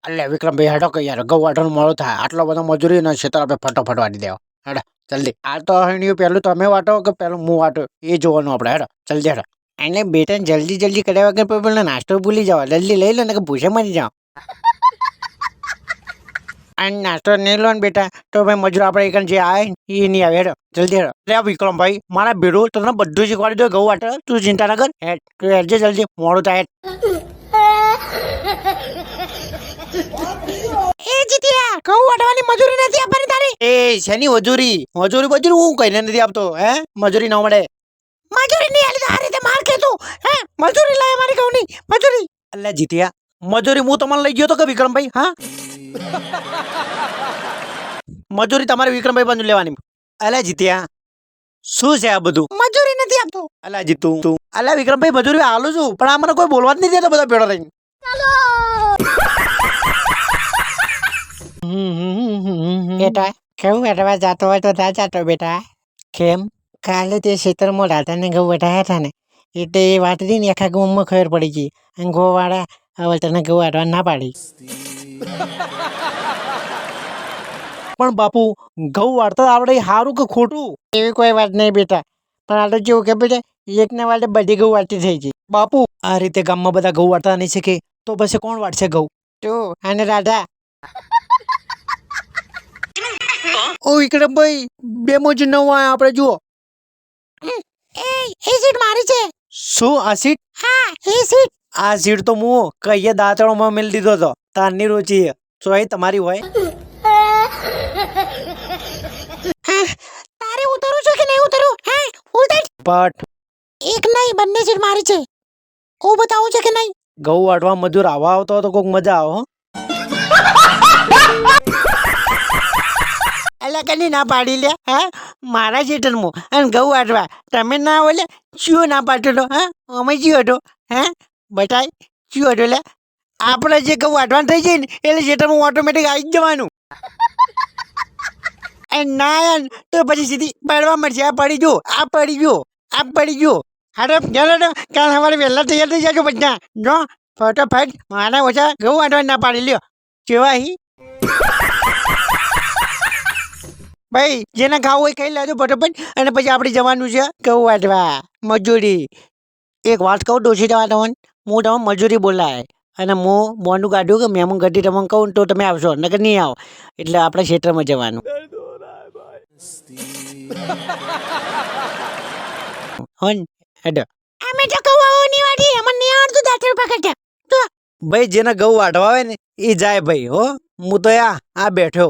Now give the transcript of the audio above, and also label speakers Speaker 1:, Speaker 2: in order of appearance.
Speaker 1: અલ્યા વિક્રમભાઈ હેડો કે યાર ઘઉં વાટવાનું મોડું થાય, આટલો બધો મજૂરી ને ખેતર આપણે ફટોફટ વાટી દેવા. હેડો જલ્દી. આ તો હણીયું પેલું તમે વાટો કે પેલું હું વાટો એ જોવાનું આપણે. હેડો જલ્દી હેડો. એને બેટા જલ્દી જલ્દી કર્યા વગર પેલો નાસ્તો ભૂલી જાવ. જલ્દી લઈ લો ને કે ભૂસે મરી જાઓ. અને નાસ્તો નહીં લો ને બેટા તો ભાઈ મજૂર આપણે એક જે આવે એ નહીં આવે. હેડો જલ્દી હેડો. અરે વિક્રમભાઈ મારા ભેડું તને બધું શીખવાડી દો ઘઉં વાટે, તું ચિંતા ના કર. હેડ તું હેડજે જલ્દી, મોડું થાય. એ જીત્યા ઘઉં વાટવાની મજૂરી નથી આપવાની તારી. એ શેની મજૂરી? મજૂરી હું કઈને નથી આપતો. હે મજૂરી ન મળે. મજૂરી નહીં આલી તો આ રીતે માર કે તું. હે મજૂરી લાય મારી ઘઉંની મજૂરી. અલ્યા જીત્યા મજૂરી હું તમારે લઈ ગયો તો કે વિક્રમભાઈ? હા મજૂરી તમારે વિક્રમભાઈ બંધ લેવાની. અલ્યા જીત્યા શું છે આ બધું? મજૂરી નથી આપતો. અલ્યા જીતું તું. અલ્યા વિક્રમભાઈ મજૂરી આલું છું પણ આ મને કોઈ બોલવા જ નહીં દેતો બધા ભેડો રહીને. બેટા કેવું વેટવા જાતો હોય તો તા જાતો બેટા. કેમ? કાલે તે ખેતરમાં રાધાને ઘઉં વટાયા હતા ને એટલે એ વાટતી ને આખા ગામમાં ખબર પડી ગઈ અને ગોવાળા હવે તને ઘઉં વાટવા ના પાડી. પણ બાપુ ઘઉં વાળતા આવડે સારું કે ખોટું? એવી કોઈ વાત નહીં બેટા, પણ આ તો કેવું કે બેટા એકને વાટે બધી ઘઉં વાટતી થઈ ગઈ. બાપુ આ રીતે ગામમાં બધા ઘઉં વાટતા નહીં શકે તો પછી કોણ વાટશે ઘઉં? તું અને રાધા. ઓ વિક્રમભાઈ બે મોજ નવ આપણે જુઓ. એ સીટ મારી છે. શું આ સીટ? હા એ સીટ. આ સીટ તો હું કહીએ દાંતણોમાં મેલ દીધો હતો તારની રોચી ચોઈ તમારી હોય. તારે ઉતરવું છે કે નહીં ઉતરવું? હે ઉતર. પટ એક નહીં બંને સીટ મારી છે. ઓ બતાવું છે કે નહીં? ઘઉં વાટવા મજૂર આવા આવતો તો કોઈક મજા આવો. અલ્યા કદી ના પાડી લે. હા મારા ખેતરમાં અને ઘઉં વાટવા તમે ના ઓલે ચિયો ના પાડતો? હા અમે ચિયો હતો? હે બતાય ચિયો હતો? લે આપણે જે ઘઉં વાટવાનું થઈ જાય ને એટલે ખેતરમાં ઓટોમેટિક આવી જ જવાનું. ના તો પછી સીધી પડવા મળશે. આ પડી ગયો, આ પડી ગયો, આ પડી ગયો. હારો ચાલો તો કાલ સવારે વહેલા તૈયાર થઈ જજો બધા. જો ફટોફટ મારા ઓછા ઘઉં વાટવા ના પાડી લ્યો. કેવા હી ભાઈ જેને ખાવું હોય ખાઈ લેજો ફટોફટ અને પછી આપણે જવાનું છે ઘઉં વાટવા મજૂરી. એક વાત કહું ડોસી જવા તમને, હું તમે મજૂરી બોલાય અને હું બોન્ડું કાઢ્યું કે મેમું ગઢી તમને કહું તો તમે આવશો નકર નહીં આવો. એટલે આપણે ક્ષેત્રમાં જવાનું. હોન હેડો. અમે તો ઘઉં ની વાટી અમને નહીં આવડતું દાંતર પકડતા. તો ભાઈ જેને ઘઉં વાટવા આવે ને એ જાય ભાઈ. હો હું તો આ બેઠો.